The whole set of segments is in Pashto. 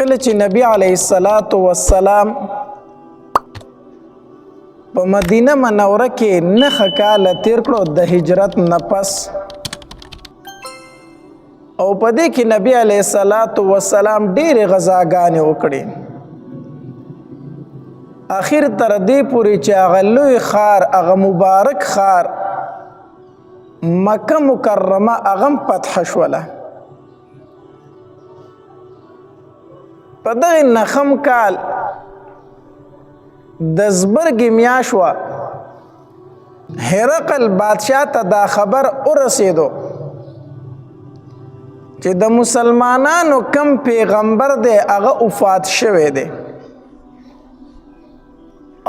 کله چې نبی علیه الصلاۃ والسلام په مدینه منوره کې 9 کاله تیر کړو د هجرت نه پس، او په دې کې نبی علیه الصلاۃ والسلام ډېرې غزاګانې وکړې، اخر تر دې پورې چې هغه لوی ښار، هغه مبارک ښار مکه مکرمه هغه فتح شوله. په دغه 9 کال د زبرګې میاشت وه، هرقل بادشاه ته دا خبر ورسېدو چې د مسلمانانو کم پیغمبر دی هغه وفات شوی دی،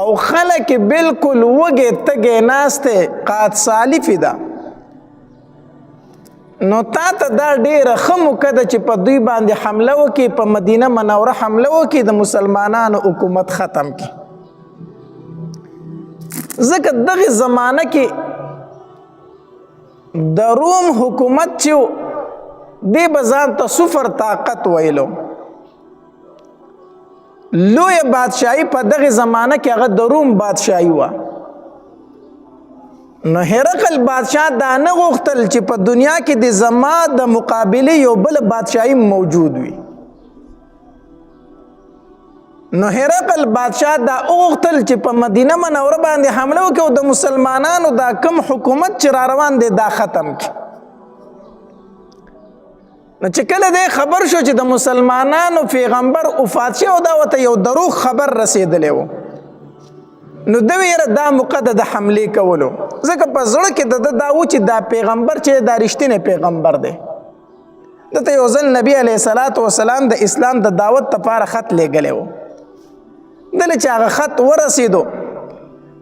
او خلک بالکل وږې تږې ناستې قات سالفې ده. نو تا ته دا ډېره ښه موقع ده چې په دوی باندې حمله وکړي، په مدینه منوره حمله وکړي، د مسلمانانو حکومت ختم کړي. ځکه دغه زمانه کې د روم حکومت چې دی به ځان ته صفر طاقت ویلو. لوی بادشاهي په دغه زمانه کې هغه د روم بادشاهي وه. نو هرقل بادشاه دا نه غوښتل چې په دنیا کې د زما د مقابلې یو بل بادشاهي موجود وي. نو هرقل بادشاه دا غوښتل چې په مدینه منوره باندې حمله وکړي او د مسلمانانو دا کم حکومت چې را روان دی دا ختم کړي. نو چې کله دی خبر شو چې د مسلمانانو پیغمبر وفات شوی او دا ورته یو دروغ خبر رسېدلی و، نو ده ویره دا موقع ده د حملې کولو. ځکه په زړه کې د ده دا و چې دا پیغمبر چې دا رښتینی پیغمبر دی. دته یو ځل نبی علیه الصلاۃ والسلام د اسلام د دعوت لپاره خط لیږلی و. دله چې هغه خط ورسېدو،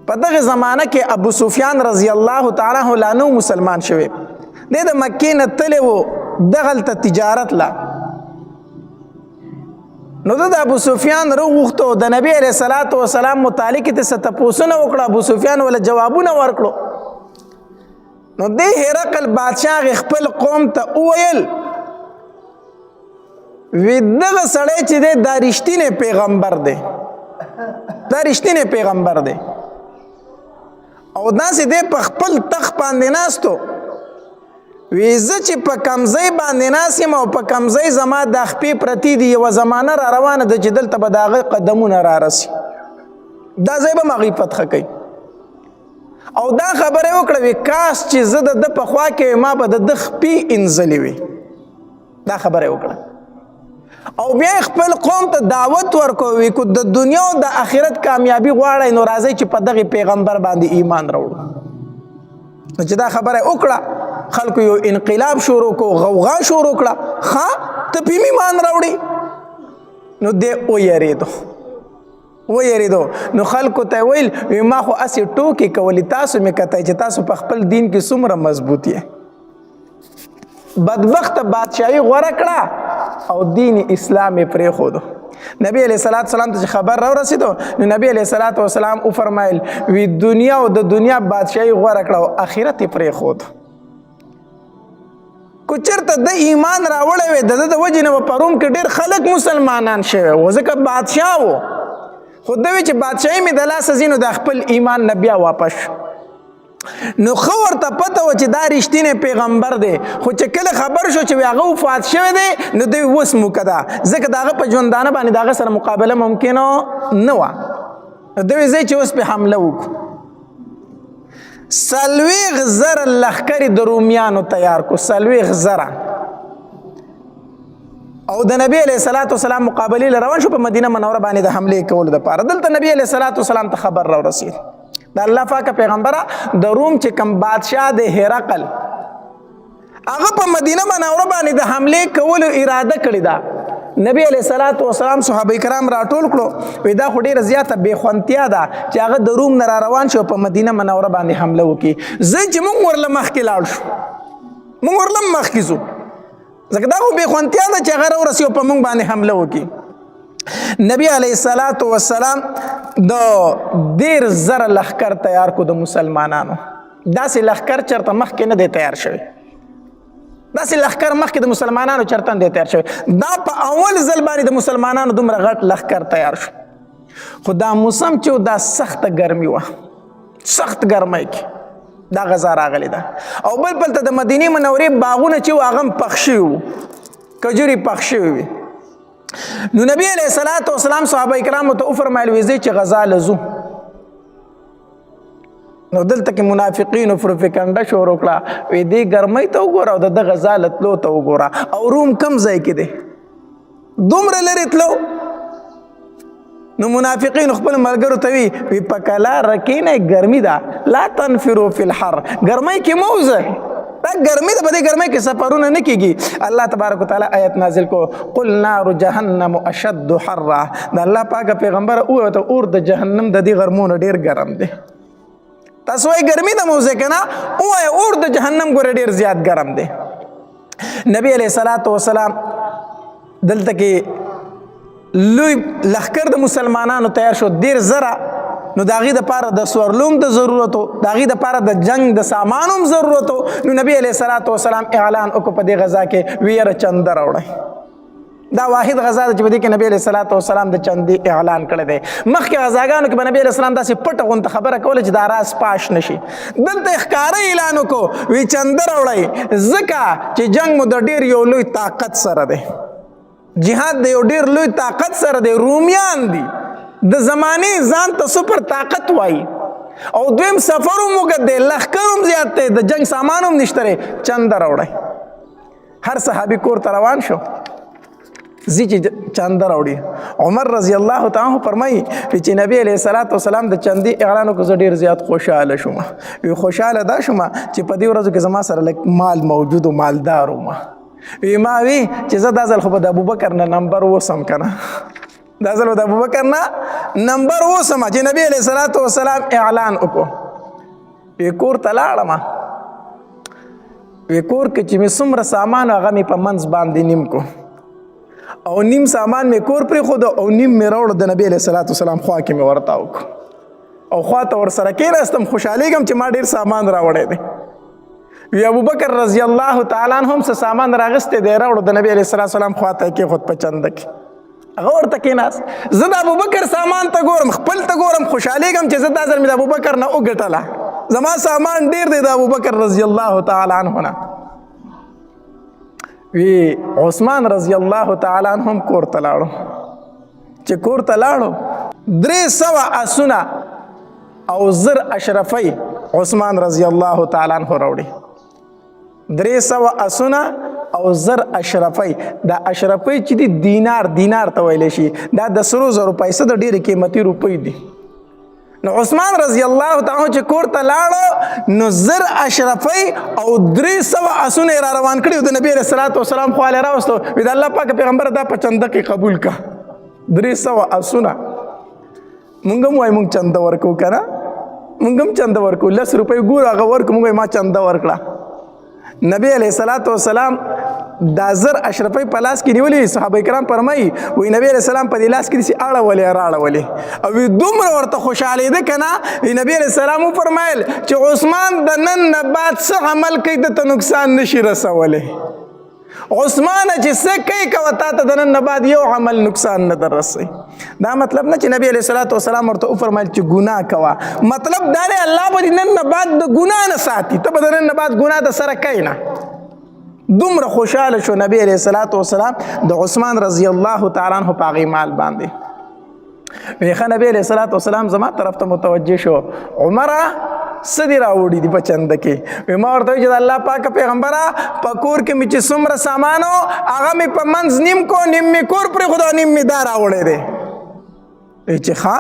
په دغه زمانه کې ابو سفیان رضی الله تعالی عنه مسلمان شوی. دی د مکې نه تللی و دغلته تجارت لا. نو د ابو سفیان وغوښتو د نبی علیه الصلاۃ والسلام متعلق ته څه تپوسونه وکړه، ابو سفیان ولا جوابونه ورکړو. نو د هرقل بادشاه خپل قوم ته وویل وی دغه سړی چې دی دا رښتینی پیغمبر دی، دا رښتینی پیغمبر دی، او داسې دی په خپل تخت باندې ناستو. وی زه چې په کمزۍ باندې ناست یم او په کمزۍ زما دا خپې پرتې دي، یوه زمانه را روانه ده چې دلته به د هغه قدمونه را رسي، دا ځای به م هغوی فتحه کوي. او دا خبره یې وکړه وی کاش چې زه د ده په خوا کې ما به د ده خپې انځلې وي. دا خبره یې وکړه. او بیا خپل قوم ته دعوت ورکوي وی که د دنیا او د آخرت کامیابي غواړئ نو راځئ چې په دغه پیغمبر باندې ایمان راوړو. نو چې دا خبره یې وکړه، خلکو یو انقلاب شروع کو، غوغا شروع کړه. ښه ته په ایمان راوړې؟ نو دی ویریدو. نو خلکو ته ویل وی ما خو اسې ټوکې کولې، تاسو مې کتئ چې تاسو په خپل دین کې څومره مضبوط یې. بدبخته بادشاهي غوره کړه او دین اسلام یې پرېښودو. نبی علیه الصلاۃ والسلام ته چې خبر راورسېدو نو نبی علیه الصلاۃ والسلام وفرمایل وی دنیا او د دنیا بادشاهي غوره کړه او آخرت یې پرېښود. کو چېرته د ایمان راوړی وی د ده د وجې نه به په روم کې ډېر خلک مسلمانان شوی و، ځکه بادشاه و. خو ده وی چې بادشاهي مې د لاسه ځي نو د خپل ایمان نه بیا واپس شو. نو ښه ورته پته وه چې دا رښتینی پیغمبر دی، خو چې کله خبر شو چې هغه وفات شوی دی نو دوی اوس موقع ده، ځکه د هغه په ژوندانه باندې د هغه سره مقابله ممکنه نه وه. نو دوی ځای چې اوس پې حمله وکړو. 40,000 لښکرې د رومیانو تیار کو، 40,000. او د نبی علیه الصلاۃ والسلام مقابلې له روان شو په مدینه منوره باندې د حملې کولو دپاره. دلته نبی علیه الصلاۃ والسلام ته خبر راورسېد د الله پاکه پیغمبره د روم چې کوم بادشاه د هرقل هغه په مدینه منوره باندې د حملې کولو اراده کړې ده. نبی علیه الصلاۃ والسلام صحابه کرام راټول کړو، وی دا خو ډېره زیاته بېخوندتیا ده چې هغه د روم نه را روان شو په مدینه منوره باندې حمله وکړي. زه چې موږ ورله مخکې لاړ شو، موږ ورله مخکې ځو، ځکه دا خو بېخوندتیا ده چې هغه راورسي او په موږ باندې حمله وکړي. نبی علیه الصلاۃ والسلام د 10,000 لښکر تیار کو د مسلمانانو. داسې لښکر چېرته مخکې نه دی تیار شوی. داسې لښکر مخکې د مسلمانانو چرتن دی تیار شوی. دا په اول ځل باندې د مسلمانانو دومره غټ لښکر تیار شو. خو دا موسم چې دا سخته ګرمي وه، سخت ګرمۍ کې دا غذا راغلی ده. او بل ته د مدینې منورې باغونه چې وو هغه هم پخ شوي وو، کجورې پخ شوي وي. نو نبی علیه الصلاة والسلام صحابه کرامو ته وفرمایل وی ځئ چې غذا لزو. نو دلته کې منافقینو پروپیګنډه شروع کړه، وی دې ګرمۍ ته وګوره او د ده غذا لتلو ته وګوره. او روم کم ځای کې دی، دومره لرې تلو. نو منافقین خپل ملګرو ته وی په کلاره کښېنئ، ګرمي ده، لا تنفروا فی الحر، ګرمۍ کې مه وځئ، دا ګرمي ده، په دې ګرمۍ کې سفرونه نه کېږي. الله تبارک وتعالی آیت نازل کو، قل نار جهنم اشد حرا. د الله پاکه پیغمبره ووایه ته اور د جهنم د دې غرمونه ډېر ګرم دی. تاسو وایي ګرمي ده مه وځئ که نه، ووایه اور د جهنم ګوره ډېر زیات ګرم دی. نبی علیه الصلاة والسلام دلته کې لوی لښکر د مسلمانانو تیار شو، 10 زره. نو د هغې دپاره د سورلوم د ضرورت و، د هغې دپاره د جنگ د سامان هم ضرورت و. نو نبی علیه الصلاة والسلام اعلان وکړو په دې غذا کې، وی یاره چنده راوړئ. دا واحد غذا ده چې په دې کې نبی علیه الصلاة والسلام د چندې اعلان کړی دی. مخکې غذاګانو کې به نبی علیه السلام داسې پټه غونته خبره کوله چې دا راز پاش نه شي. دلته یې ښکاره اعلان وکړو، وی چنده راوړئ، ځکه چې جنگ مو د ډېر یو لوی طاقت سره دی، جهاد د یو ډېر لوی طاقت سره دی. رومیان دي، د زمانې ځان ته سپر طاقت وایي. او دویم سفر هم اوږد دی، لښکر هم زیات دی، د جنگ سامان هم نشته دی. چنده راوړئ. هر صحابي کور ته روان شو، ځي چې چنده راوړي. عمر رضی الله تعالی عنه فرمایي چې نبی علیه الصلاة والسلام د چندې اعلان وکړ، زه ډېر زیات خوشحاله شوم. وی خوشحاله دا شوم چې په دې ورځو کې زما سره لږ مال موجود و، مالدار وم. وی ما وی چې زه دا ځل خو به د ابوبکر نه نمبر وسم که نه، دا ځل به د ابوبکر نه نمبر وسم چې نبی علیه الصلاة والسلام اعلان وکړو. وی کور ته لاړم، وی کور کې چې مې څومره سامان هغه مې په منځ باندې نیم کو، او نیم سامان مې کور پرېښود او نیم مې راوړو د نبی علیه الصلاة والسلام خوا کې مې ورته وکړو، او خوا ته ورسره کېناستم، خوشحالېږم چې ما ډېر سامان راوړی دی. وی ابوبکر رضی الله تعالی عنه هم څه سامان راغستی دی، راوړو د نبی علیه الصلاة والسلام خوا ته یې کېښود په چنده کې. هغه ورته کېناست. زه د ابوبکر سامان ته ګورم، خپل ته ګورم، خوشحالېږم چې زه دا ځل مې د ابوبکر نه وګټله، زما سامان ډېر دی د ابوبکر رضی الله تعالی عنه نه. وی عثمان رضی الله تعالی عنه هم کور ته لاړو. چې کور ته لاړو 300 آسونه او 1000 اشرفۍ عثمان رضی الله تعالی عنه راوړي. 300 آسونه او 1000 اشرفۍ. دا اشرفۍ چې دي دینار ته ویلی شي، دا د سرو زرو پیسه د ډېرې قیمتي روپۍ دي. نو عثمان رضی الله تعالی چې کور ته لاړو، نو 1000 اشرفۍ او 300 آسونه یې را روان کړي د نبی علیه الصلاة والسلام خوا یې راوستو. وی د الله پاک پیغمبر دا په چنده کې قبول کا 300 آسونه. مونږ هم وایو مونږ چنده ورکو که نه، مونږ هم چنده ورکو، 10 روپۍ ګور هغه ورکو، مونږ ما چنده ورکړه. نبی علیه الصلاة والسلام دا 1000 اشرفۍ په لاس کې نیولې. صحابه کرام فرمایي وی نبی علیه السلام په دې لاس کې داسې اړولې راړولې، او دومره ورته خوشحالېده که نه. نبی علیه السلام وفرمایل چې عثمان د نن نه بعد څه عمل کوي ده ته نقصان نشي رسولی. عثمانه چې څه کوي کوه تا ته د نن نه بعد یو عمل نقصان نه در رسوي. دا مطلب نه چې نبی علیه الصلاة والسلام ورته وفرمایل چې ګناه کوه، مطلب دا دی الله به دې نن نه بعد د ګناه نه ساتي، ته به د نن نه بعد ګناه د سره کوي نه. دومره خوشحاله شو نبی علیه الصلاة والسلام د عثمان رضی الله تعالی عنه په هغې مال باندې. وی ښه نبی علیه الصلاة والسلام زما طرف ته متوجه شو، عمره څه دې راوړي دي په چنده کې؟ وی ما ورته وایي چې د الله پاکه پیغمبره په کور کې مې چې څومره سامان و هغه مې په منځ نیم کو، نیم مې کور پرېښود او نیم مې دا راوړی دی. وی چې ښه.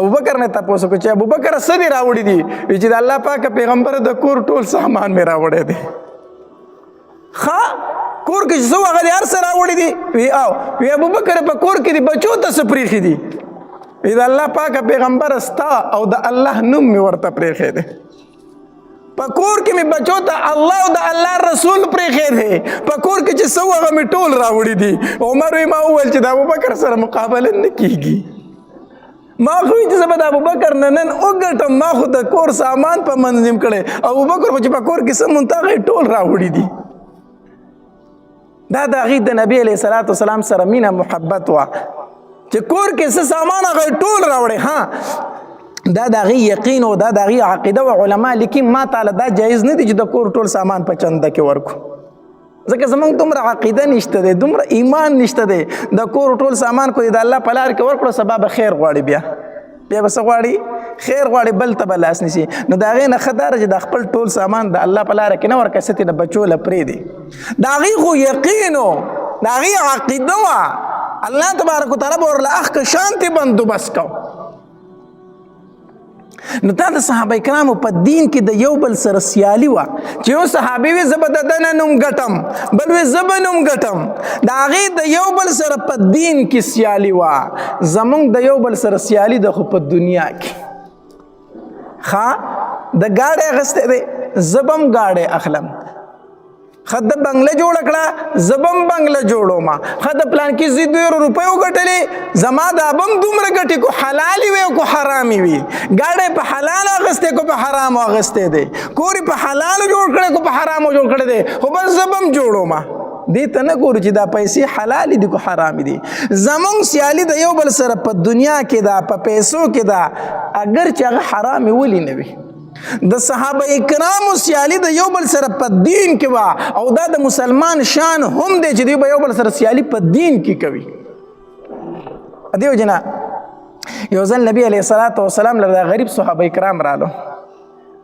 ابوبکر نه تپوس وکړو چې ابوبکر څه دې راوړي دي؟ وی چې د الله پاکه پیغمبره د کور ټول سامان مې راوړی دی. ښه کور کې چې څه هغه دې هر څه راوړي دي؟ وی او وی ابوبکر په کور کې دي بچو ته څه پرېښي دي؟ وی د الله پاکه پیغمبر ستا او د الله نوم مې ورته پرېښی دی. په کور کې مې بچو ته الله او د الله رسول پرېښی دی، په کور کې چې څه هغه مې ټول راوړي دي. عمر وی ما وویل چې د ابوبکر سره مقابله نه کېږي، ما خو چې زه به د ابوبکر نه نن وګټم، ما خو د کور سامان په منظم کړی، ابوبکر خو چې په کور کې څه مونږ ته هغه ټول راوړي دي. دا د هغې د نبي علیه صلات وسلام سره مینه محبت وه چې کور کې څه سامان هغه ټول راوړی. ها دا د هغې یقین او دا د هغې عقیده و. علما لیکي ما تعالی دا جایز نه دی چې د کور ټول سامان په چنده کې ورکو، ځکه زمونږ دومره عقیده نشته دی، دومره ایمان نشته دی. د کور ټول سامان کو د الله په لار کې ورکړو، سبا به خیر غواړي، بیا به څه غواړي؟ خیر غواړي، بل ته به لاس نیسي. نو د هغې نه ښه دا چې د خپل ټول سامان د الله په لاره کې نه ورکړي، څه د بچو له پرېږدي. د هغې خو یقین و، د هغې عقیده وه، الله تبارک وتعالی به ورله اخ که شانتې بندوبست کو. نو دا د صحابه کرامو په دین کې د یو بل سره سیالي وه چې یو صحابي وي زه به د ده نه نوم ګټم، بل وي زه به نوم ګټم. د هغې د یو بل سره په دین کې سیالي وه. زمونږ د یو بل سره سیالي ده خو په دنیا کې. ښه د ګاډی اخیستی دی، زه به هم ګاډی اخلم. ښه د بنګله جوړه کړه، زه به هم بنګله جوړوم. ښه د پلانکي زوی 2 روپۍ وګټلې، زما دا به هم دومره ګټې کو حلالې وي او کو حرامې وي. ګاډی په حلالو اخیستی کو په حرامو اخیستی دی، کور په حلالو جوړ کړی کو په حرامو جوړ کړی دی، خو بس زه به هم جوړوم. دې ته نه ګورو چې دا پیسې حلالې دي کو حرامې دي. زمونږ سیالي د یو بل سره په دنیا کې ده، په پیسو کې ده، اگر چې هغه حرامې ولې نه وي. د صحابه کرامو سیالي د یو بل سره په دین کې وه، او دا د مسلمان شان هم دی چې دوی به یو بل سره سیالي په دین کې کوي. دې وجې نه یو ځل نبي علیه صلات وسلام له غریب صحابه کرام رالو،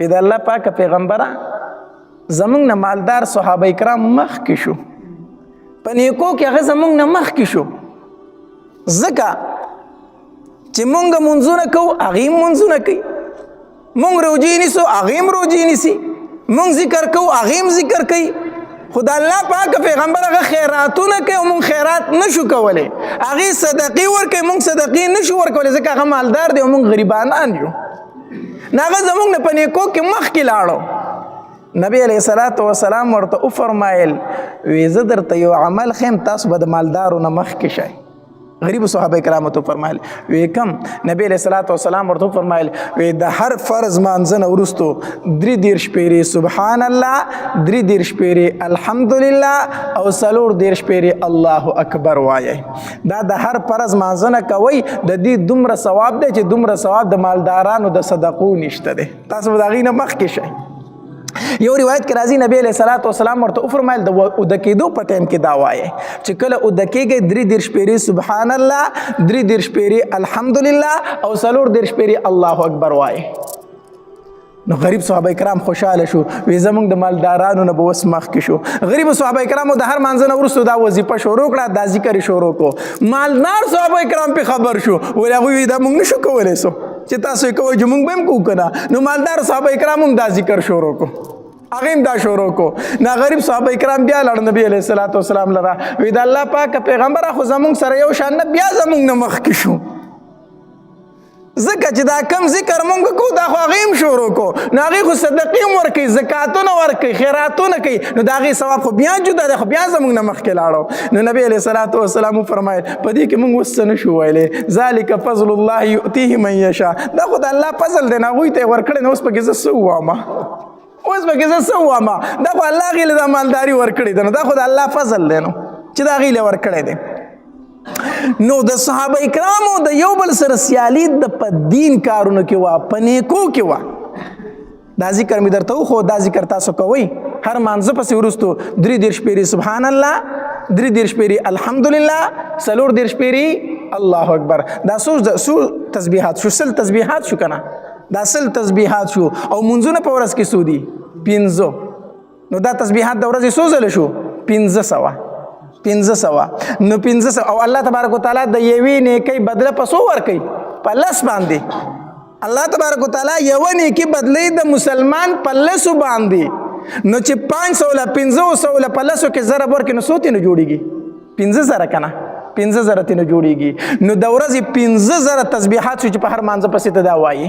وی د الله پاکه پیغمبره زمونږ نه مالدار صحابه کرام مخکې شو، په نیکو کې هغه زمونږ نه مخکې شو، ځکه چې مونږ منځونه کوو هغې منځونه کوي، مونږ روجې نیسو هغې هم روجې نیسي، مونږ ذکر کوو هغې هم ذکر کوي. خو د الله پاک پیغمبر هغه خیراتونه کوي او مونږ خیرات نشو کولی، هغې صدقې ورکوي، مونږ صدقې نشو ورکولی ځکه هغه مالدار دی او مونږ غریبانان یو. نو هغه زمونږ نه په نیکو کې مخکې لاړو. نبی علیه صلات وسلام ورته وفرمایل وی زه درته یو عمل ښیم، تاسو به د مالدارو نه مخکې شئ. غریب صحابه کرامو ته فرمایل وی کم؟ نبی علیه صلات وسلام ورته فرمایل وی د هر فرض مانځنه وروستو 33 پیرې سبحان الله، 33 پیرې الحمدلله او 34 پیرې الله اکبر وایي. دا د هر فرض مانځنه کوئ، د دې دومره ثواب دی چې دومره ثواب د مالدارانو د صدقو نشته دی. تاسو به د هغې نه مخکې شئ. یو روایت کې راځي نبی علیه صلات وسلام ورته وفرمایل د اوده کېدو په ټایم کې دا وایي چې کله اوده کېږئ 33 پیرې سبحان الله، 33 پیرې الحمدلله او 34 پیرې الله اکبر وایي. نو غریب صحابه کرام خوشاله شو، وی زمونږ د مالدارانو نه به اوس مخکې شو. غریب صحابه کرامو د هر مانځه نه وروسته دا وظیفه شروع کړه، دا ذکر یې شروع کړو. مالدار صحابه کرام پې خبر شو، ویل هغوی دا مونږ نشو کولی سو چې تاسو یې کوئ چې مونږ به هم کوو که نه. نو مالدار صحابه کرام هم دا ذکر شروع کړو، هغې هم دا شروع کړو. نا غریب صحابه کرام بیا لاړ نبي علیه صلات وسلام لره، وی د الله پاکه پیغمبره خو زمونږ سره یو شان نه، بیا زمونږ نه مخکې شو، ځکه چې دا کم ذکر مونږ کوو دا خو هغې هم شروع کړو. نو هغې خو صدقې هم ورکوي، زکاتونه ورکوي، خیراتونه کوي، نو د هغې ثواب خو بیا جدا دی، خو بیا زمونږ نه مخکې لاړو. نو نبي علیه صلات وسلام وفرمایل په دې کې مونږ اوس څه نشو ویلی، ذلک فضل الله یؤتیه من یشاء، دا خو د الله فضل دی، نو هغوی ته یې ورکړی. نو اوس پکې زه څه ووامه، اوس پکې زه څه ووامه، دا خو الله هغې له دا مالداري ورکړې ده، نو دا خو د الله فضل دی نو چې د هغې له ورکړی دی. نو د صحابه کرامو د یو بل سره سیالي د په دین کارونو کې وه، په نیکو کې وه. دا ذکر مې درته وښو، دا ذکر تاسو کوئ هر مانځه پسې وروستو 33 پیرې سبحان الله، 33 پیرې الحمدلله، 34 پیرې الله اکبر. دا څو تسبیحات شو؟ 100 تسبیحات شو که نه؟ دا 100 تسبیحات شو. او منځونه په ورځ کې څو دي؟ 500. نو دا تسبیحات د ورځې څو ځله شو؟ 500. نو 500. او الله تبارک وتعالی د یوې نیکۍ بدله په څو ورکوي؟ په 10 باندې. الله تبارک وتعالی یوه نیکي بدلوي د مسلمان په 10 باندې. نو چې 500 له 500 له په 10 کې ضرب ورکړي نو څو تېنه جوړېږي؟ 50,000 که نه؟ 50,000 تېنه جوړېږي. نو د ورځې 50,000 تسبیحات شو چې په هر مانځه پسې ته دا وایي.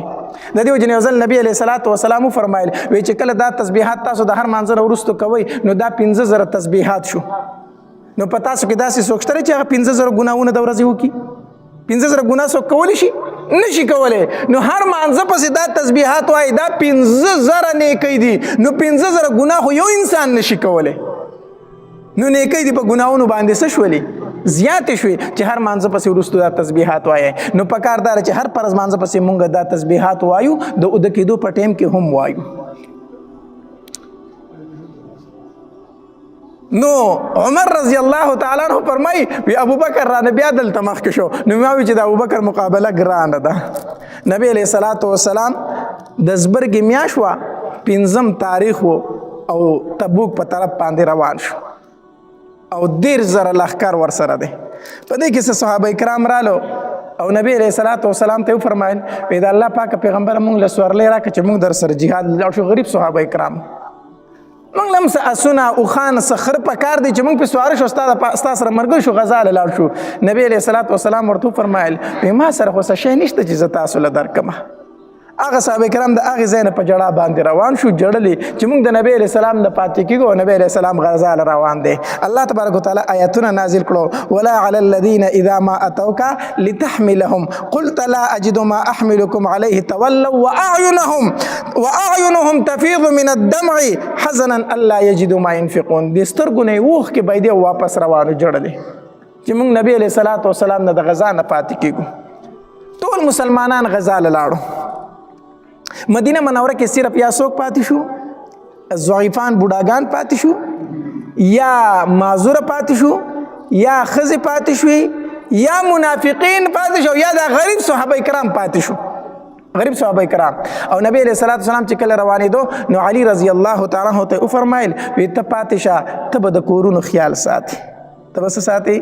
د دې وجې نه یو ځل نبي علیه صلات وسلام وفرمایل وی چې کله دا تسبیحات تاسو د هر مانځه نه وروستو کوئ نو دا 50,000 تسبیحات شو. نو په تاسو کې داسې څوک شته چې هغه 50,000 ګناهونه د ورځې وکړي؟ 50,000 ګناه څوک کولی شي؟ نشي کولی. نو هر مانځه پسې دا تسبیحات وایي، دا 50,000 نیکۍ دي. نو 50,000 ګناه خو یو انسان نشي کولی. نو نیکی دی په ګناهونو باندې څه شولې زیاتې شوې چې هر مانځه پسې وروستو دا تسبیحات وایي نو پکار دا چې هر فرض مانځه پسې مونږ دا تسبیحات وایو د اوده کېدو په ټایم کې هم وایو. نو عمر رضی الله تعالی عنہ فرمایي وی ابوبکر را نبی عدل تمخ کې شو نو ما وی چې د ابوبکر مقابله ګرانه ده. نبی علیہ الصلوۃ والسلام د زبرګ میاشت وا 5 تاریخ او تبوک په طرف باندې روان شو او 10,000 لښکر ورسره دی. په دې کې صحابه کرام رالو او نبی علیہ الصلوۃ والسلام ته فرمایل وی د الله پاک پیغمبر مونږ له سورلې راکړه چې مونږ در سره jihad لاړ شو. غریب صحابه کرام مونږ لم اسونه او خان سخر په کار دی چې مونږ په سوار شو ستا سره مرګ شو غزا لاړ شو. نبی علیہ الصلوۃ والسلام ورته فرمایل ما سره خو څه شی نشته چې زه تاسو له درکمه. هغه صحابه کرام د هغې ځای نه په جړا باندې روان شو جړلې چې موږ د نبی علیہ السلام نه پاتې کېږو او نبی علیہ السلام غزا له روان دی. الله تبارک وتعالی آیاتونه نازل کړو ولا علی الذین اذا ما اتوک لتحملهم قلت لا اجد ما احملكم عليه تولوا واعینهم تفیض من الدمع حزنا الا یجدوا ما ينفقون. د سترګو نه اوښ کې باید واپس روانو جړلې چې موږ نبی علیہ الصلوۃ والسلام نه د غزا نه پاتې کېږو. ټول مسلمانان غزا له لاړو. مدینه منوره کې صرف یا څوک پاتې شو ضعیفان بوډاګان پاتې شو یا معذوره پاتې شو یا ښځې پاتې شوې یا منافقین پاتې شو یا د غریب صحابه کرام پاتې شو غریب صحابه کرام. او نبی علیہ الصلوۃ والسلام چې کله روانېدو نو علي رضی الله تعالی عنہ ته وفرمایل وی ته پاتې شه ته به د کورونو خیال ساتي ته به څه ساتي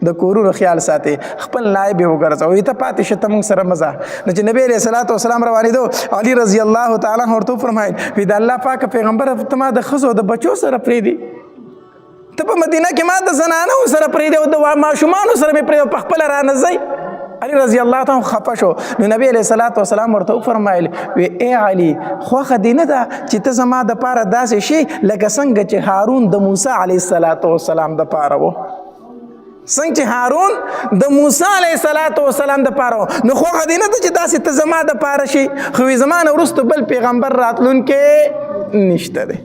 د کورونو خیال ساتي خپل نائب وګرځوي ته پاتې شه ته موږ سره مزه. نو چې نبی علیہ الصلوۃ والسلام روانېدو علي رضی الله تعالی عنہ ورته فرمایل وی د الله پاک پیغمبر ته ما د ښځو د بچو سره پرېږدي ته په مدینه کې ما د زنانو سره پرېږدي او د ماشومانو سره مې پرېږدي په خپله رانځئ. علي رضی الله تعالی خفه شو. نو نبی علیہ الصلوۃ والسلام ورته فرمایل وی ای علي خوښه دې نه ده چې ته زما دپاره داسې شي لکه څنګه چې هارون د موسی علیه الصلوۃ والسلام دپاره و څنګه چې هارون د موسی علیه الصلوۃ والسلام دپاره نو خوښه دې نه ده چې داسې ته زما دپاره شي خو زما نه وروسته بل پیغمبر راتلونکی نشته دی.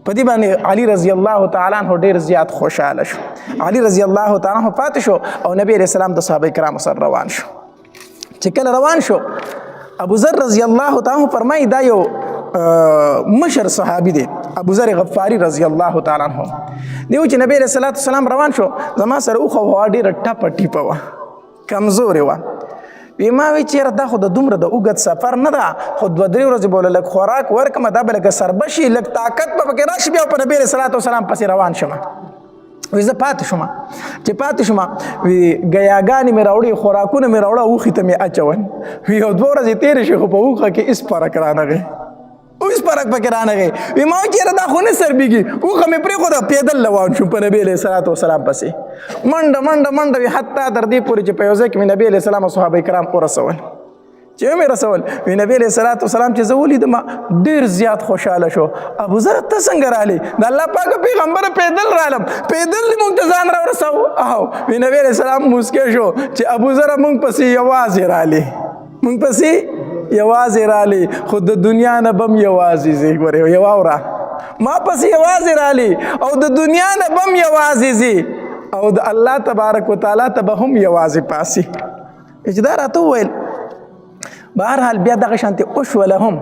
په دې باندې علي رضی الله تعالی عنہ ډېر زیات خوشحاله شو. علي رضی الله تعالی عنہ پاتې شو او نبی علیہ السلام د صحابه کرامو سره روان شو. چې کله روان شو ابو ذر رضی الله تعالی عنہ فرمایي دا یو مشر صحابي دی ابو ذر غفاری رضی الله تعالی عنہ دیو چې نبی علیہ الصلوۃ والسلام روان شو زما سره اوخه هوا ډېره ټپه ټیپه وه کمزورې وه. وی ما وی چېرې دا خو د دومره د اوږد سفر نه ده خو 2-3 ورځې به لږ خوراک ورکړم دا به لږ سربشي لږ طاقت به پکې راشي بیا په نبی علیہ الصلوۃ والسلام پسې روان شم. وی زه پاتې شوم چې پاتې شوم وی ګیاګانې مې راوړې خوراکونه مې راوړه اوښې ته مې اچول وی یو 2 ورځې تېرې شوې خو په اوښه کې هېڅ فرق رانغی اوس فرق پکې رانغی. وی ما چېرې دا خو نه سربېږي اوښه مې پرېښوده پیدل روان شوم په نبي علیہ الصلوۃ والسلام پسې منډه وي حتی تر دې پورې چې په یو ځای کې مې نبي علیہ السلام او صحابه کرام ورسول. چې مې رسول وی نبی علیہ الصلوۃ والسلام چې زه ولیدم ډېر زیات خوشحاله شو. ابو ذر ته څنګه رالې د الله پاک پیغمبر پیدل رالم پیدل دې موږ ته ځان راورساو او وی نبی علیہ السلام موسکی شو چې ابو ذر موږ پسې یوازې رالې موږ پسې یوازې رالې خو د دنیا نه بم یوازې ځي ګورې یوه وره ما پسې یوازې رالې او د دنیا نه بم یوازې ځي او د الله تبارک وتعالی ته به هم یوازې پاسي. چې دا راته وویل بهرحال بیا دغه شانتې وشوله هم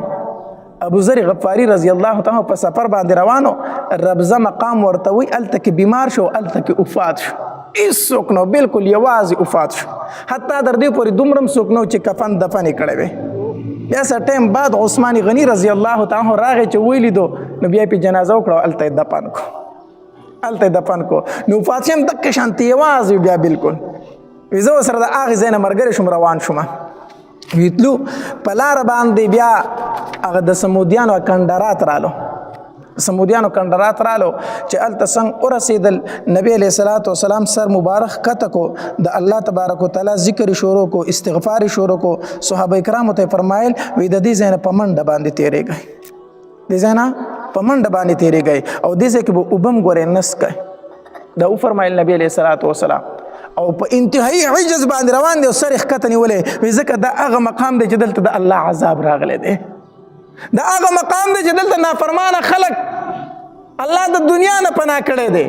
ابو ذر غفاری رضی الله تعالی په سفر باندې روانو ربزه مقام ورته وی هلته کې بیمار شو هلته کې وفات شو هېڅوک نو بلکل یوازې وفات شو. حتی در دې پورې دومره هم څوک نو چې کفن دفن یې کړی وی. بیا څه ټایم بعد عثمان غنی رضی الله تعالی راغی چې ویلیدو نو بیا یې پې جنازه وکړه هلته یې دفن کړو هلته یې دفن کړو. نو وفات شم دقې شانتې یوازې بیا بلکل وی زه ورسره د هغې ځای نه ملګری شوم روان شوم ویتلو په لاره باندې بیا هغه د سمودیانو کندرات رالو سمودیانو کندرات رالو چې هلته څنګه ورسېدل نبی علیہ الصلوۃ والسلام سر مبارک کته کو د الله تبارک وتعالی ذکر شروع کو استغفار شروع کو. صحابه کرامو ته فرمایل وی د دې ځای نه په منډه باندې تېرېږئ دې ځای نه په منډه باندې تېرېږئ او دې ځای کې به اوبه هم ګورئ نس کوئ دا وفرمایل نبی علیہ الصلوۃ والسلام او په انتهایی عجز باندې روان دی او سر یې ښکته نیولی وی ځکه دا هغه مقام دی چې دلته د الله عذاب راغلی دی دا هغه مقام دی چې دلته نافرمانه خلک الله د دنیا نه پناه کړی دی.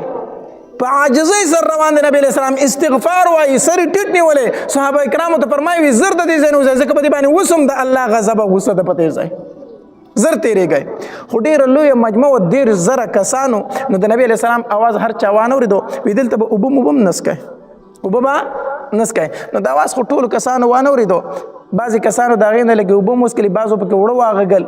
په عاجزۍ سره روان دی. نبی علیه السلام استغفار وایي، سر یې ټیټ نیولی. صحابه کرامو ته فرمایي زر د دې ځای نه وځئ، ځکه په دې باندې اوس هم د الله غضب او غصه ده په دې ځای، زر تېرېږئ. خو ډېره لویه مجموعه 1,000 کسانو. نو د نبی علیه السلام اواز هر چا وانه اورېدو. وی دلته به اوبه موبه هم نسکئ، اوبه به نسکئ. نو د اواز خو ټولو کسانو وانه اورېدو. بعضې کسانو د هغې نه لږې اوبه هم وڅکلې، بعضو پکې اوړه واغږل،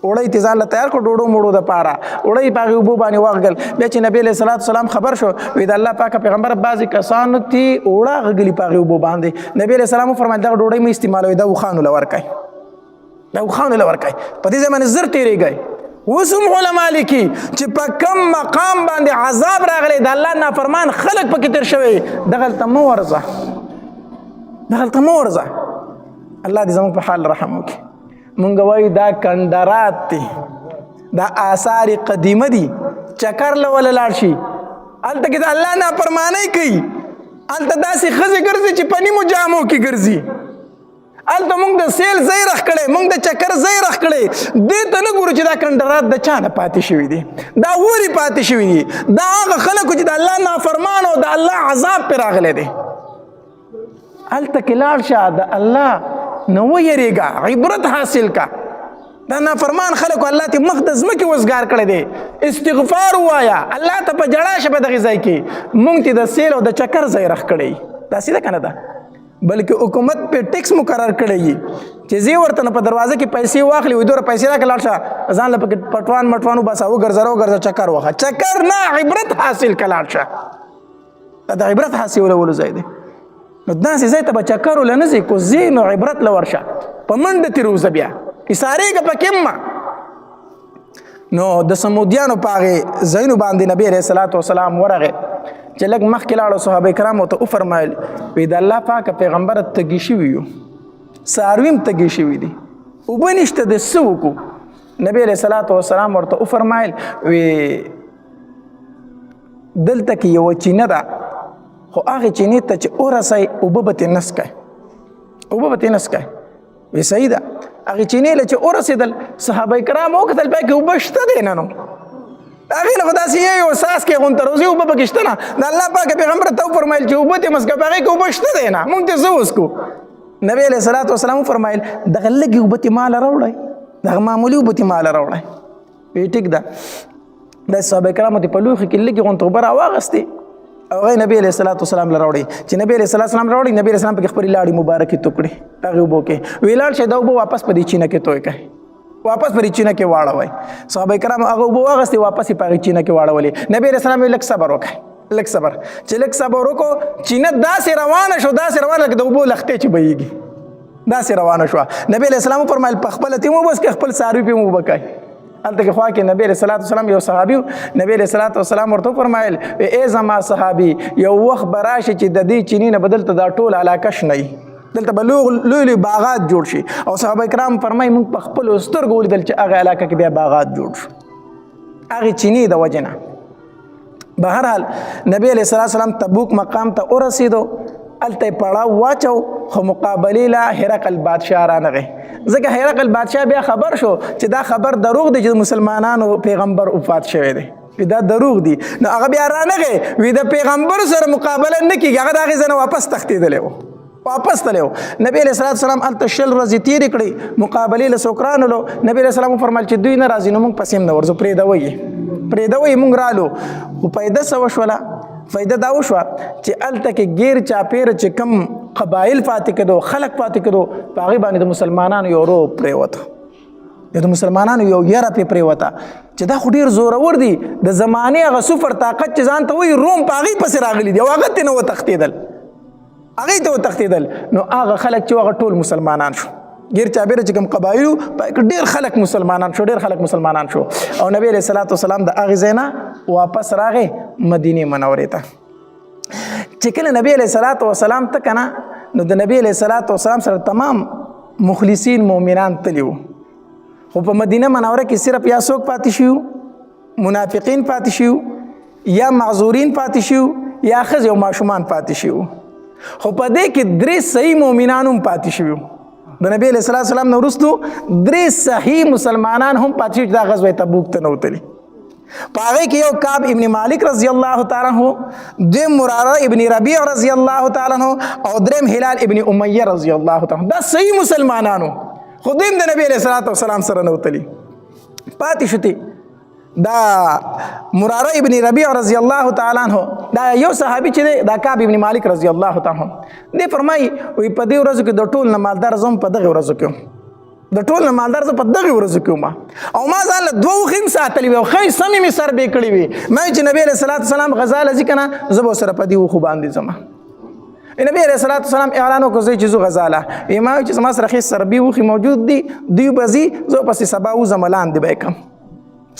اوړه یې ځان له تیار کړو ډوډو موړو دپاره، اوړه یې په هغې اوبو باندې واغږل. بیا چې نبي علیه صلات وسلام خبر شو، وی د الله پاکه پیغمبر بعضې کسانو ته اوړه غږلي په هغې اوبو باندې. نبي علیه السلام وفرمایل دغه ډوډۍ مه استعمالوئ، دا اوښانو له ورکئ، دا اوښانو له ورکئ. په دې ځای باندې زر تېرېږئ. اوس هم علما لیکي چې په کم مقام باندې عذاب راغلی د الله نافرمان خلک پکې تېر شوی، دغلته مه ورځه، دغلته مه ورځه. الله دې زموږ په حال رحم وکړي. مونږ وایو دا کندرات دي، دا آثار قدیمه دي. چکر له وله لاړ شي، هلته کې د الله نافرمانۍ کوي، هلته داسې ښځې ګرځي چې په نیمو جامو کې ګرځي. هلته مونږ د سیل ځای رخ کړی، مونږ د چکر ځای رخ کړی. دې ته نه ګورو چې دا کندرات د چا نه پاتې شوي دي، دا ولې پاتې شوي دي؟ دا هغه خلکو چې د الله نافرمان او د الله عذاب پرې راغلی دی. هلته کې لاړ شه، د الله نه ویریږه، عبرت حاصل کا. دا نافرمان خلکو الله ته مخ د ځمکې وزګار کړی دی. استغفار ووایه، الله ته په جړا شه په دغې ځای کې. مونږ ته د سیل او د چکر ځای رخ کړی، داسې ده که نه ده؟ بلکې حکومت پې ټیکس مقرر کړی وي چې زی ورته نه په دروازه کې پیسې واخلي، وایي دومره پیسې راکړه لاړ شه ځان له پکې پټوان مټوان وباسه، وګرځه وګرځه چکر وخه. چکر نه، عبرت حاصل که لاړ شه. دا د عبرت حاصلولو ځای دی. نو داسې ځای ته به چکر وله نه ځې، کو ځې نو عبرت له ورشه، په منډه ترې وځه، بیا ایسارېږه پکې مه. نو د سمودیانو په هغې ځایونو باندې نبي علیه الصلاة وسلام ورغی. چې لږ مخکې لاړو صحابه کرامو ته وفرمایل، وی د الله پاکه پیغمبره تږي شوي یو، څاروي هم تږي شوي دي، اوبه نشته، د څه وکړو؟ نبي علیه الصلاة وسلام ورته وفرمایل، وی دلته کې یوه چینه ده، خو هغې چینې ته چې ورسئ اوبه به ترې نسکئ، اوبه به ترې نسکئ. وی صحیح ده. هغې چینې له چې ورسېدل صحابه کرام وکتل پای کې اوبه شته دی نه نو. هغې له خو داسې یو ساس کې غونته روزي اوبه پکې شته نه. د الله پاکه پیغمبر ته وفرمایل چې اوبه ترې مسکه، په هغې کې اوبه شته دی نه، مونږ ته څه وڅکو؟ نبي علیه صلات وسلام وفرمایل دغه لږې اوبه ترې ماله راوړئ، دغه معمولي اوبه ترې ماله راوړئ. وی ټیک ده. داسې صحابه کرامو ته په لوښي کې لږې غونته اوبه راواغستې او هغه نبی علیه الصلاة والسلام له راوړي. چې نبی علیه الصلاة والسلام راوړي، نبی علیه السلام پکې خپلې لاړې مبارکې تو کړې هغې اوبو کې. وی لاړ شئ دا اوبه واپس په دې چینه کې توی کړئ، واپس په دې چینه کې واړوئ. صحابه کرامو هغه اوبه واغستې، واپس یې په هغې چینه کې واړولې. نبی علیه السلام لږ صبر وکړئ، لږ صبر. چې لږ صبر وکړو، چینه داسې روانه شو، داسې روانه لکه د اوبو لښتې چې بهیږي، داسې روانه شوه. نبی علیه السلام وفرمایل په خپله ترې مه وبس کړئ، خپل څاروي پرې مه اوبه کوئ. هلته کې خوا کې نبی علیه الصلاة والسلام یو صحابي و. نبی علیه الصلاة والسلام ورته وفرمایل ای زما صحابي، یو وخت به راشي چې د دې چینې نه به دلته دا ټول علاقه شنه وي، دلته به لوی لوی باغات جوړ شي. او صحابه کرام فرمایي موږ په خپلو سترګو ولیدل چې هغه علاقه کې بیا باغات جوړ شو، هغې چینې د وجې نه. بهرحال نبی علیه الصلاة والسلام تبوک مقام ته ورسېدو، هلته یې پړاو واچو، خو مقابلې له هرقل بادشاه رانغی. ځکه هرقل بادشاه بیا خبر شو چې دا خبر دروغ دی چې مسلمانانو پیغمبر وفات شوی دی، دا دروغ دی. نو هغه بیا رانغی، وی د پیغمبر سره مقابله نه کېږي. هغه د هغې ځای نه واپس تښتېدلی و، واپس تللی و. نبی علیه الصلاة والسلام هلته 20 ورځې تېرې کړې، مقابلې له څوک رانلو. نبی علیه السلام وفرمایل چې دوی نه راځي نو موږ پسې هم نه ورځو، پرېږدوئ یې، پرېږدوئ یې. موږ رالو، خو پیده څه وشوله؟ فایده دا وشوه چې هلته کې ګیر چاپېره چې کم قبایل پاتې کېدو، خلک پاتې کېدو، په هغې باندې د مسلمانانو یو روب پرېوته، د مسلمانانو یو یره پرې پرېوته چې دا خو ډېر زورور دي. د زمانې هغه صفر طاقت چې ځان ته وایي روم په هغې پسې راغلي دي او هغه ترې نه وتښتېدل، هغې ته وتښتېدل. نو هغه خلک چې هغه ټول مسلمانان شو، ګیر چاپېره چې کوم قبایلو ډېر خلک مسلمانان شو، ډېر خلک مسلمانان شو. او نبی علیه الصلاة والسلام د هغې ځای نه واپس راغی مدینې منورې ته. چې کله نبی علیه الصلاة والسلام ته که نه، نو د نبی علیه الصلاة والسلام سره تمام مخلصین مؤمنان تلي وو، خو په مدینه منوره کې صرف یا څوک پاتې شوي، منافقین پاتې شوي، یا معذورین پاتې شوي، یا ښځې او ماشومان پاتې شوي. خو په دې کې 3 صحیح مؤمنان هم پاتې شوي. د نبی علیه الصلاة والسلام نه وروستو 3 صحیح مسلمانان هم پاتې شوي چې دا غزوه تبوک ته نه وتلي. په هغې کې یو کعب ابن مالک رضی الله تعالی عنه، دویم مراره ابن ربیع رضی الله تعالی عنه، او دریم هلال ابن امیه رضی الله تعالی عنه. دا صحیح مسلمانانو، خو دوی هم د نبي علیه الصلاة والسلام سره نه وتلي. پاتې شوتې دا مراره ابن ربیع رضی الله تعالی عنه، دا یو صحابي چې دی دا کعب ابن مالک رضی الله تعالی عنه، دی فرمایي وایي په دې ورځو کې د ټول نه مالدار زه هم په دغې ورځو کې وم، د ټول نه مالدار زه په دغې ورځو کې وم، او ما ځان له دوه اوښې هم ساتلي وي او ښې سمې مې سر بې کړې وي. ما وایي چې نبي علیه الصلاة والسلام غزا له ځي که نه زه به ورسره په دې اوښو باندې ځم. نبی علیه الصلاة والسلام اعلان وکړ چې زه غزا له، ما وایي چې زما سره ښې سربي اوښې موجود دي، دوی به ځي زه پسې سبا وځم لاندې به یې کړم.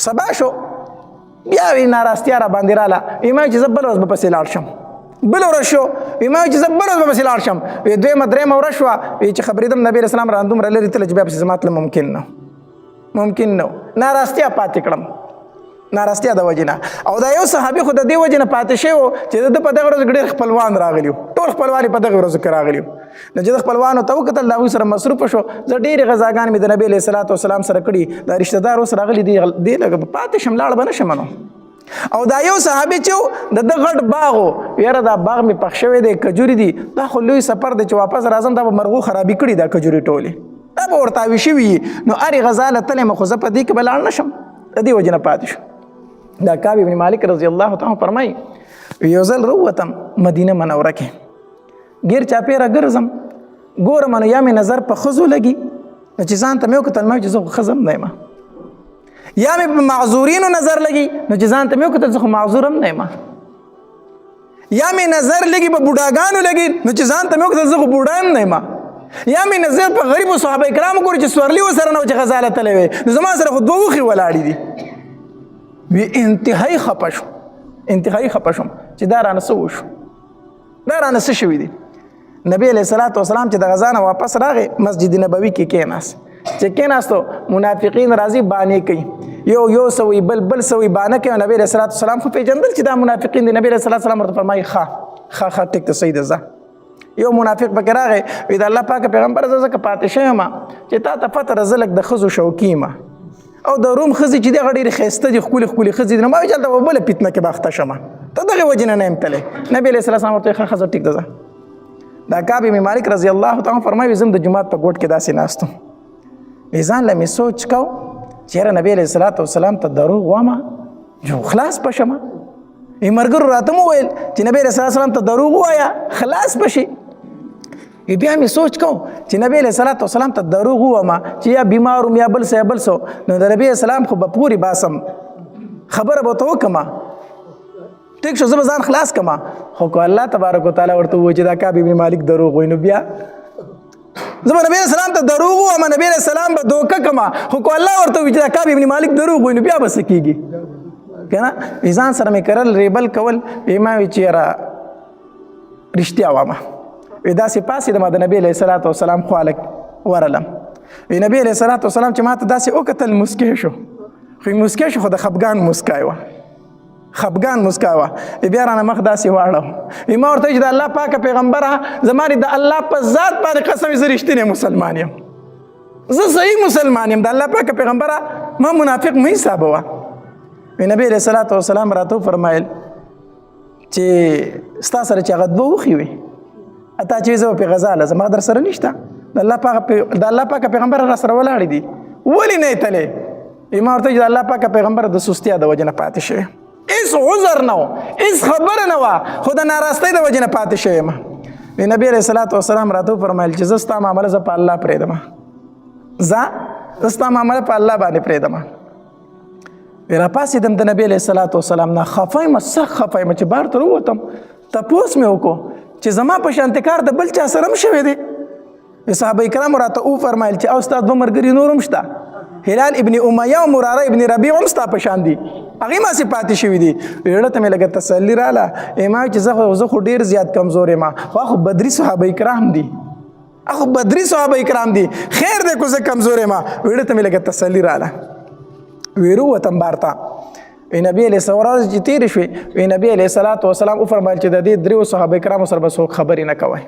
سبا شو بیا وی ناراستیا را باندې راله، ما چې زه بله ورځ به پسې لاړ شم. بله ورځ شو ما چې زه بله ورځ به پسې لاړ شم. دویمه درېیمه ورځ شوه چې خبرېدم نبي علیه السلام را دومره لرې تله چې بیا پسې زما تله ممکن نه ناراستیا پاتې کړم، ناراستیا د وجې نه. او دا یو صحابي خو د دې وجې نه پاتې شوی و چې د په دغه ورځ کې ډېر خپلوان راغلي وو، ټول خپلوان یې په دغه ورځو کې راغلي وو. نو چې د خپلوانو ته وکتل د هغوی سره مصروفه شو. زه ډېرې غذاګانې مې د نبي علیه الصلاة والسلام سره کړي، دا رشته دار اوس راغلي دې لږ پاتې شم، لاړ به نه شم نو. او دا یو صحابي چې و د ده غټ باغ و، یاره دا باغ مې پخ شوی دی، کجوري دي، دا خو لوی سفر دی چې واپس راځم دا به مرغو خرابي کړي دا کجوري ټولې، دا به ورته اوي شوي وي. نو هرې غذا له تلې مه، خو زه په دې کې به لاړ نه شم، د دې وجې نه پاتې شو. دا کعب ابن مالک رضی الله تعالی فرمایي یو ځل راووتم مدینه منوره کې، ګیر چاپېره ګرځم، ګورم نو یا مې نظر په ښځو لګي، نو چې ځان ته مې وکتل ما چې زه خو ښځه هم نه یم، یا مې په معذورینو نظر لګي، نو چې ځان ته مې وکتل زه خو معذور هم نه یم، یا مې نظر لګي په بوډاګانو لګي، نو چې ځان ته مې وکتل زه خو بوډا هم نه یم، یا مې نظر په غریبو صحابه کرامو ګوري چې سورلي ورسره نه و چې غزا له تللی وی، نو زما سره خو دوه اوښې ولاړې دي. وی انتهایی خفه شو، انتهایی خفه شوم چې دا رانه څه وشو، دا رانه څه شوي دي. نبی علیه الصلاة والسلام چې د غزا نه واپس راغی مسجد نبوي کې کېناست، چې کېناستو منافقین راځي بانې کوي، یو سوی بل سوی بانه کوي. نبی علیه الصلاة والسلام خو پېژندل چې دا منافقین دي. نبی علیه الصلاة والسلام ورته فرمایي ښه ټیک ته صحیح ده ځه. یو منافق پکې راغی وی د الله پاک پیغمبر زه ځکه پاتې شوی یم چې تا ته پته ده زه لږ د ښځو شوقي یم، او د روم ښځې چې دي هغه ډېرې ښایسته دي، ښکلې ښځې دي، نو ما وایي چې هلته به بله فتنه کې به اخته شمه، ته دغې وجې نه یم تللی. نبي علیه السلام ورته ښه ښځه ټیک ده ځه. دا کعب ابن مالک رضی الله تعالی فرمایي زه هم د جومات په ګوټ کې داسې ناست وم، ځان له مې سوچ کو چې یاره نبي علیه الصلاة والسلام ته دروغ وامه جو خلاص به شمه. ملګرو راته مو ویل چې نبي علیه الصلاة والسلام ته دروغ ووایه خلاص به شي. بیا مې سوچ کو چې نبی علیه الصلاة والسلام ته دروغ ووامه چې یا بیمار وم یا بل څه، نو د نبي السلام خو به پورې باسم، خبره به ورته وکړمه، ټیک شو زه به ځان خلاص کړمه. خو که الله تبارک وتعالی ورته ووایي چې دا کعب ابن مالک دروغ وایي، نو بیا زه به نبی علیه السلام ته دروغ ووامه، نبی علیه السلام به دوکه کړمه. خو که الله ورته ووایي چې دا کعب ابن مالک دروغ وایي، نو بیا به څه کېږي که نه. ځان سره مې کرل ریبل کول، ما وایي چې یاره رښتیا وامه. داسې پاسېدم د نبي علیه الصلاة والسلام خواله ورلم. نبي علیه الصلاة والسلام چې ما ته داسې وکتل مسکی شو، خو مسکی شو خو د خفګان مسکا وه، خفګان مسکا وه. بیا رانه مخ داسې واړو، ما ورته چې د الله پاکه پیغمبره زما د الله په ذات باندې قسم زه رښتینی مسلمان یم، زه صحیح مسلمان یم، د الله پاکه پیغمبره ما منافق مه حسابوه. نبي علیه الصلاة والسلام راته وفرمایل چې ستا سره چې هغه دوه اوښې وي اته چې زه په غزا له زما در سره نشته، د الله پاک پیغمبر را سره ولاړې دي، ولې نه یې تلې؟ ما ورته چې د الله پاک پیغمبر د سستیا د وجې نه پاتې شوی، هېڅ عذر نه و، هېڅ خبره نه وه، خو د ناراستۍ د وجې نه پاتې شوی یم. نبي علیه الصلاة والسلام راته وفرمایل چې زه ستا معامله زه په الله پرېږدم، زه ستا معامله په الله باندې پرېږدم. راپاڅېدم د نبي علیه الصلاة والسلام نه خفه یم، سخت خفه یم چې بهر ته راووتم، تپوس مې وکړو چې زما په شانتې کار د بل چا سره هم شوی دی. صحابه کرامو راته وفرمایل چې او ستا دوه ملګري نور هم شته، هلال ابن امیه او مراره ابن ربیع هم ستا په شان دي، هغې ماسې پاتې شوي دي. زړه ته مې لږه تسلي راله، ما چې زه خو ډېر زیات کمزور یم، خو هغه بدري صحابه کرام دي، هغه بدري صحابه کرام دي، خیر دی که زه کمزور یم. زړه ته مې لږه تسلي راله. وروتم بار ته نبی علیه السلام چې تېرې شوې، نبی علیه الصلاة والسلام وفرمایل چې د دې دریو صحابه کرامو سره به څوک خبرې نه کوئ،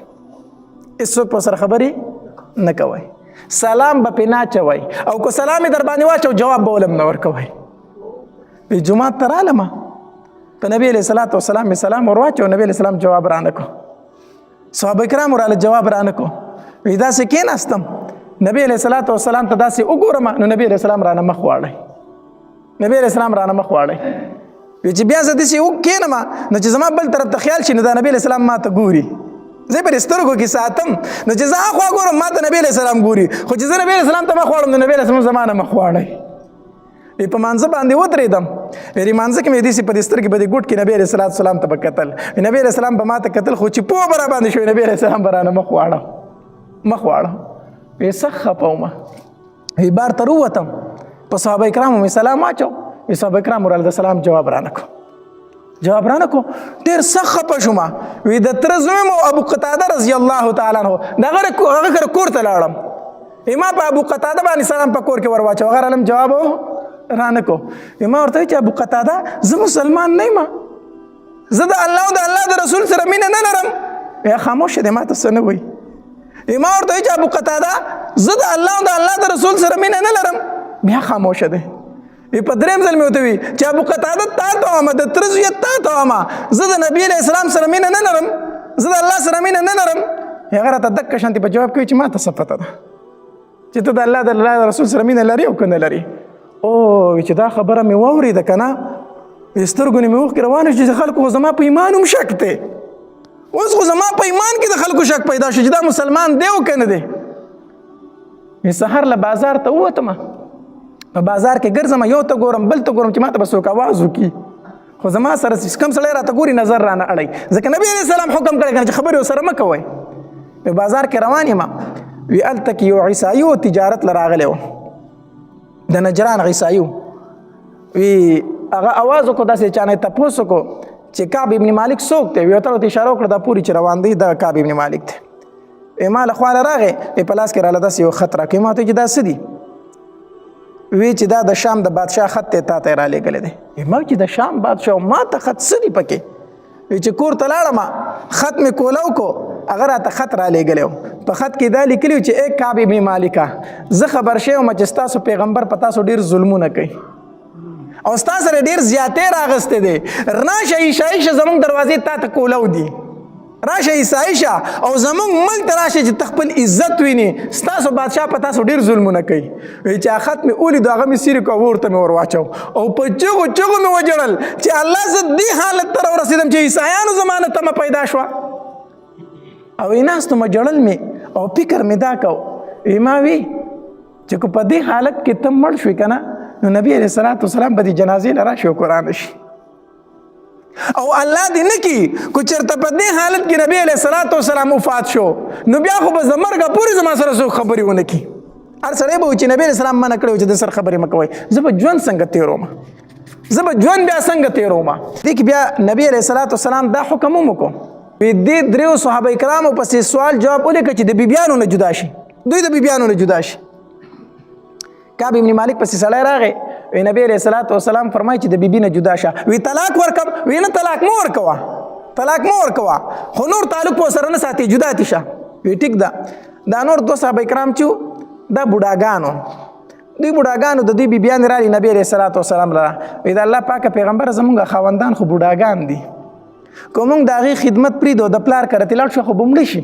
هېڅوک په سره خبرې نه کوئ، سلام به پرې نه اچوئ، او که سلام یې در باندې واچو جواب به ولم نه ورکوئ. وی جماعت ته رالمه په نبي علیه الصلاة والسلام مې سلام ور واچو نبي علیه السلام جواب رانه کو صحابه کرام راله جواب رانه کو وی داسې کېناستم نبي علیه الصلاة والسلام ته داسې وګورم نو نبي علیه السلام رانه مخ واړی نبي علیه السلام رانه مخ واړی وی چې بیا زه داسې وکېنم نو چې زما بل طرف ته خیال شي نو دا نبي علیه السلام ما ته ګوري زه پر سترګو کې ساتم نو چې زه اخوا ګورم ما ته نبي علیه السلام ګوري خو چې زه نبي علیه السلام ته مخ واړم نو نبي علیه السلام زما نه مخ واړی په مانځه باندې ودرېدم ویلې مانځه کې مې داسې په دې سترګې په دې ګوټ کې نبي علیه السلام ته به کتل نبي علیه السلام به ما ته کتل خو چې پوه به را باندې شوی نبي علیه السلام به رانه مخ واړه وی سخت خفه ومه وی بار ته ووتم په صحابه کرامو مې سلام واچو وی صحابه کرامو راله د سلام جواب رانه کو ډېر سخت خفه شومه وی د تره زوی مو ابو قتاده رضی الله تعالی عنه د هغه کره کور ته لاړم ما په ابو قتاده باندې سلام په کور کې ور واچو هغه رالم جواب رانه کو ما ورته چې ابو قتاده زه مسلمان نه یم زه د الله او د الله د رسول سره مینه نه لرم یا خاموش دی ما ته څه نه وایي ما ورته چې ابو قتاده زه د الله او د الله د رسول سره مینه نه لرم بیا خاموش دی په دریم ځل مې ورته وي چې ابو قتاده تا ته وایم د تره زویه تا ته وایم زه د نبي علیه السلام سره مینه نه لرم زه د الله سره مینه نه لرم هغه راته دقه شانتې په جواب کوي چې ما ته څه پته ده چې ته د الله د الله رسول سره مینه لري او که نه لري او چې دا خبره مې واورېده که نه سترګو نه مې اوښکې روانې شو چې خلکو خو زما په ایمان هم شک دی اوس خو زما په ایمان کې د خلکو شک پیدا شو چې دا مسلمان دی او که نه دی سهار له بازار ته ووتم په بازار کې ګرځم یو ته ګورم بل ته ګورم چې ما ته به څوک آواز وکړي خو زما سره کم سړی راته ګوري نظر رانه اړوي ځکه نبي علیه السلام حکم کړی کنه چې خبرې ورسره مه کوئ په بازار کې روان یم وی هلته کې یو عیسایي و تجارت له راغلی و د نجران عیسایي وی هغه آواز وکړو داسې چا نه یې تپوس وکړو چې کعب ابن مالک څوک دی وی ورته ورته اشاره وکړه دا پورې چې روان دی د کعب ابن مالک دی ما له خوا راغی په لاس کې راله داسې یو خط راکوي ما ته چې دا څه دي وی چې دا د شام د بادشاه خط ته تا ته را لېږلی دی ما چې د شام بادشاه ما ته خط څه دي پکې وی چې کور ته لاړم خط مې کولاو کو هغه راته خط را لېږلی و په خط کې دا لیکلي و چې ای کعب ابن مالکه زه خبر شوی وم چې ستاسو پیغمبر په تاسو ډېر ظلمونه کوي او ستا سره ډېر زیاتې راغستې دی راشه عیشه زموږ دروازې تا ته کولاو دي راشه عیسایشه او زمونږ ملک ته راشه چې ته خپل عزت ویني ستاسو بادشاه په تاسو ډېر ظلمونه کوي وایي چې خط مې ولیدو هغه مې څیرې کړو ورته مې ور واچو او په چغو مې وجړل چې الله زه دې حالت ته راورسېدم چې عیسایانو زما نه تمه پیدا شوه او ناستو جړل مې او فکر مې دا کو ما وی چې که په دې حالت کې ته مړ شوې که نه نو نبي علیه الصلاة والسلام به دې جنازې له راشي او قرآن شي او الله دې نه کي کو چېرته په دې حالت کې نبي علیه الصلاة والسلام وفات شو نو بیا خو به زه مرګه پورې زما سره څوک خبرې ونه کړي هر سړی به وي چې نبي علیه السلام منع کړی و چې د سر خبرې مه کوئ زه به ژوند څنګه تېروم زه به ژوند بیا څنګه تېروم دې کې بیا نبي علیه الصلاة والسلام دا حکم هم وکړو وی دې دریو صحابه کرامو پسې سوال جواب ولیکه چې د بیبیانو نه جدا شي دوی د بیبیانو نه جدا شي کعب ابن مالک پسې سړی راغی وی نبی علیه الصلاة والسلام فرمایي چې د بیبي نه جدا شه وی طلاق ورکم وی نه طلاق مه ورکوه خو نور تعلق په سره نه ساتي جدا دي شه وی ټیک ده دا نور دوه صحابه کرام چې دا بوډاګانو دوی بوډاګانو د دوی بیبیانې رالي نبی علیه الصلاة والسلام لره وی د الله پاکه پیغمبر زمونږ خاوندان خو بوډاګان دي که موږ د هغې خدمت پرېږدو د پلار کره تې لاړ شو خو به مړه شي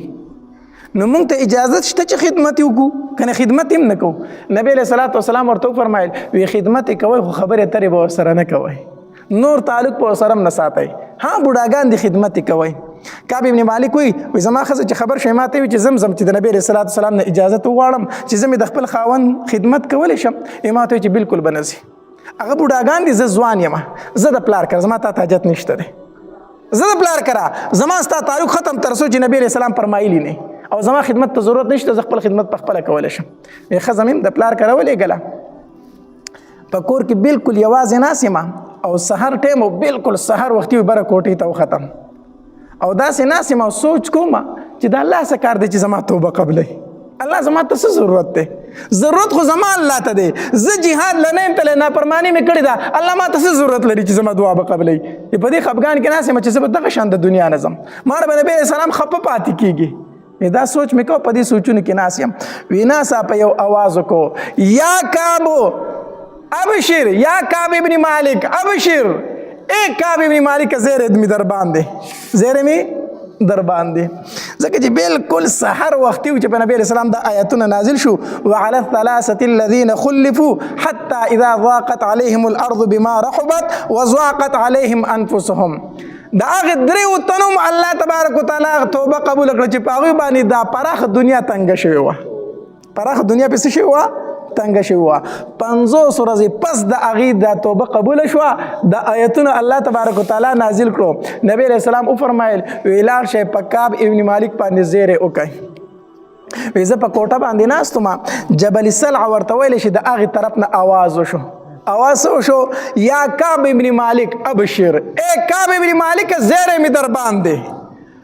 نو موږ ته اجازت شته چې خدمت یې وکړو که نه خدمت هم نه کوو نبی علیه الصلاة والسلام ورته وفرمایل وی خدمت یې کوئ خو خبرې اترې به ورسره نه کوئ نور تعلق به ورسره هم نه ساتئ ها بوډاګان دي خدمت یې کوئ کعب ابن مالک وی زما ښځه چې خبر شوی ما ته وي چې زم چې د نبی علیه الصلاة والسلام نه اجازت وغواړم چې زه مې د خپل خاوند خدمت کولی شم ما ته وی چې بالکل به نه ځي هغه بوډاګان دي زه ځوان یم زه د پلار کره زما تا ته حاجت نشته دی زه د پلار کره زما ستا تعلق ختم تر څو چې نبی علیه السلام فرمایلي نه او زما خدمت ته ضرورت نشته زه خپل خدمت په خپله کولی شم ښځه مې د پلار کره ولېږله په کور کې بالکل یوازې ناست یم او سحر ټایم او بالکل سحر وختي وي بره کوټې ته وختم او داسې ناست یم او سوچ کوم چې د الله څه کار دی چې زما توبه قبلوي الله زما ته څه ضرورت دی ضرورت خو زما الله ته دی زه جهاد له نه یم تللی نافرماني مې کړې ده الله ما ته څه ضرورت لري چې زما دعا به قبلوي په دې خفګان کې ناست یم چې زه به دغه شان د دنیا نه ځم ما به نبي علیه السلام خفه پاتې کېږي دا سوچ مې کوه په دې سوچونو کې ناست یم وی ناڅاپه یو اواز وکړو یا کعبو ابشر یا کعب ابن مالک ابشر اے کعب ابن مالک زیر می در باندې زیر می در باندې ځکه چې بالکل سحر وختي چې په نبی علیہ السلام د آیاتونه نازل شو وعلى الثلاثه الذين خلفوا حتى اذا ضاقت عليهم الارض بما رحبت وضاقت عليهم انفسهم دا هغه دریو تنوم الله تبارک وتعالى توبه قبول کړ چې په هغه باندې دا پراخ دنیا تنګ شوی و پراخ دنیا په څه شوی و تنګ شوی و 500 ورځې پس د هغې دا توبه قبوله شوه د آیتونه الله تبارک وتعالی نازل کړو نبی علیہ السلام وفرمایل وی لاړ شئ په کعب ابن مالک باندې زیری وکئ وی زه په کوټه باندې ناست وم جبل سلع ورته ویلی شي د هغې طرف نه آواز وشو آواز وشو یا کعب ابن مالک ابشر اے کعب ابن مالک زیری می در باندې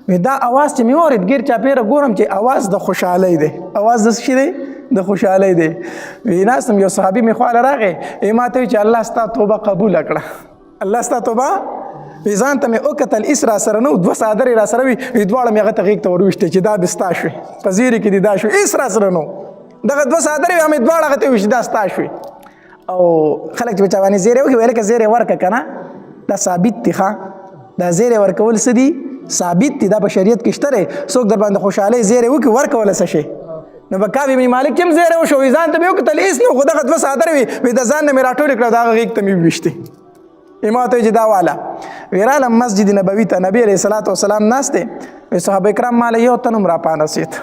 وی دا آواز چې مې اورید ګیر چاپېره ګورم چې آواز د خوشحالۍ دی آواز د څه شي دی د خوشحالۍ دی وی ناستم یو صحابي مې خواله راغی ما ته وی چې الله ستا توبه قبوله کړه الله ستا توبه وی ځان ته مې وکتل ایس را سره نه و 2 څادرې را سره وي دواړه مې هغه ته غېږ ته ور وویشتې چې دا به ستا شوې په زیري کې دې دا شوې ایس را سره نه و دغه 2 څادرې مې دواړه هغه ته وویشتې دا ستا شوې او خلک چې په چا باندې زیری وکړي ویل که زیری ورکړه که نه دا ثابت دي ښه دا زیری ورکول څه دي ثابت دي دا په شریعت کې شته دی څوک در باندې خوشحالۍ زیری وکړي ورکوله څه شي نو به کعب ابن مالک چې هم زیری وشو وي ځان ته مې وکتل هېڅ نه خو دغه 2 څادرې وي د ځان نه مې راټولې کړه د هغه غېږ ته مې وویشتې ما ته وایي چې دا واله وی رالم مسجد نبوي ته نبي علیه الصلاة والسلام ناست دی وی صحابه کرام ماله یو تن هم راپانسېد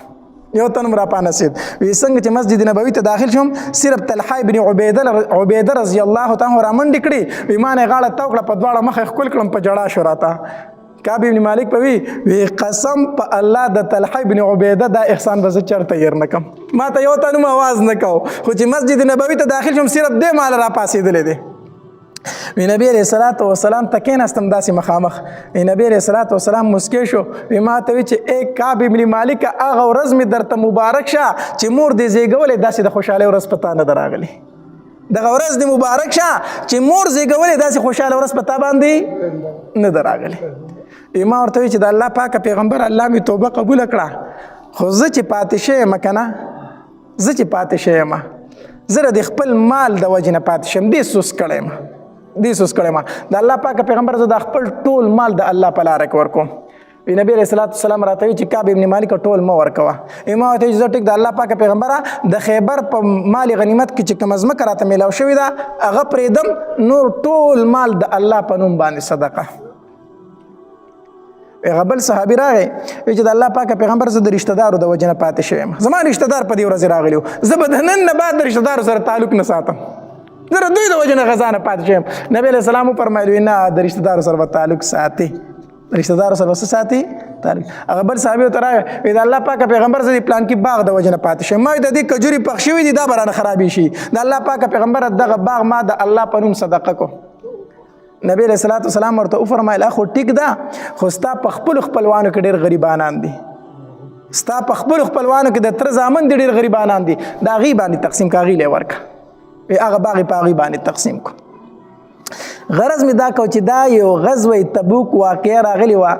یو تن هم راپانسېد وی څنګه چې مسجد نبوي ته داخل شوم صرف طلحه ابن عبیده رضی الله تعالی رامنډې کړې وی ما نه غاړه تاو کړه په دواړه مخه ښکل کړم په جړا شو راته کعب ابن مالک په وی قسم په الله د طلحه ابن عبیده دا احسان به زه چېرته هېر نه کړم ما ته یو تن هم آواز نه کو خو چې مسجد نبوي ته داخل شوم صرف دې ماله راپاسېدلی دی وی نبی علیہ الصلوۃ والسلام ته کېناستم داسې مخامخ وی نبی علیہ الصلوۃ والسلام مسکی شو وی ما ته وی چې اے کعب ابن مالک هغه ورځ مې درته مبارک شه چې مور دې زیږولې داسې د خوشحالۍ ورځ په تا نه ده راغلې دغه ورځ دې مبارک شه چې مور زیږولې داسې خوشحاله ورځ په تا باندې نه ده راغلې ما ورته وی چې د الله پاکه پیغمبر الله مې توبه قبوله کړه خو زه چې پاتې شوی یم که نه زه چې پاتې شوی یم زه د خپل مال د وجې نه پاتې شم دې سوس کړی یم دې سوس کړی ما د الله پاکه پیغمبر زه د خپل ټول مال د الله په لاره کې ورکوم وی نبی علیہ الصلوۃ والسلام راته وی چې کعب ابن مالک ټول مه ورکوه ما ورته وی چې زه ټیک د الله پاکه پیغمبره د خیبر په مال غنیمت کې چې کومه ځمکه راته میلاو شوې ده هغه پرېږدم نور ټول مال د الله په نوم باندې صدقه هغه بل صحابي راغی وی چې د الله پاکه پیغمبر زه د رشته دارو د وجې نه پاتې شوی یم زما رشته دار په دې ورځې راغلی و زه به د نن نه بعد د رشته دارو سره تعلق نه ساتم زه د دوی د وجې نه غذا نه پاتې شوی یم نبي علیه السلام وفرمایل وی نه د رشته دارو سره به تعلق ساتي رشته دارو سره څه ساتي تعلق هغه بل صحابي ورته راغی وی د الله پاکه پیغمبر زه د پلان کې باغ د وجې نه پاتې شوی ما د دې کجوري پخ شوي دي دا به رانه خرابې شي د الله پاکه پیغمبر دغه باغ ما د الله په نوم صدقه کو نبی علیہ الصلوۃ والسلام ورته وفرمایل اخو ټیک ده خو ستا په خپلو خپلوانو کې ډېر غریبانان دي ستا په خپلو خپلوانو کې د تره زامن دي ډېر غریبانان دي د هغې باندې تقسیم که هغې لی ورکړه هغه باغ یې په هغې باندې تقسیم کو غرض مې دا کو چې دا یو غزوه تبوک واقعه راغلې وه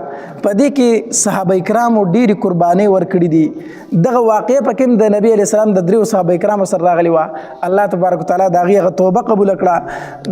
په دې کې صحابه کرامو ډېرې قربانۍ ورکړي دي دغه واقعه په کې د نبي علیه السلام د 3 صحابه کرامو سره راغلې وه الله تبارک وتعالی د هغې هغه توبه قبوله کړه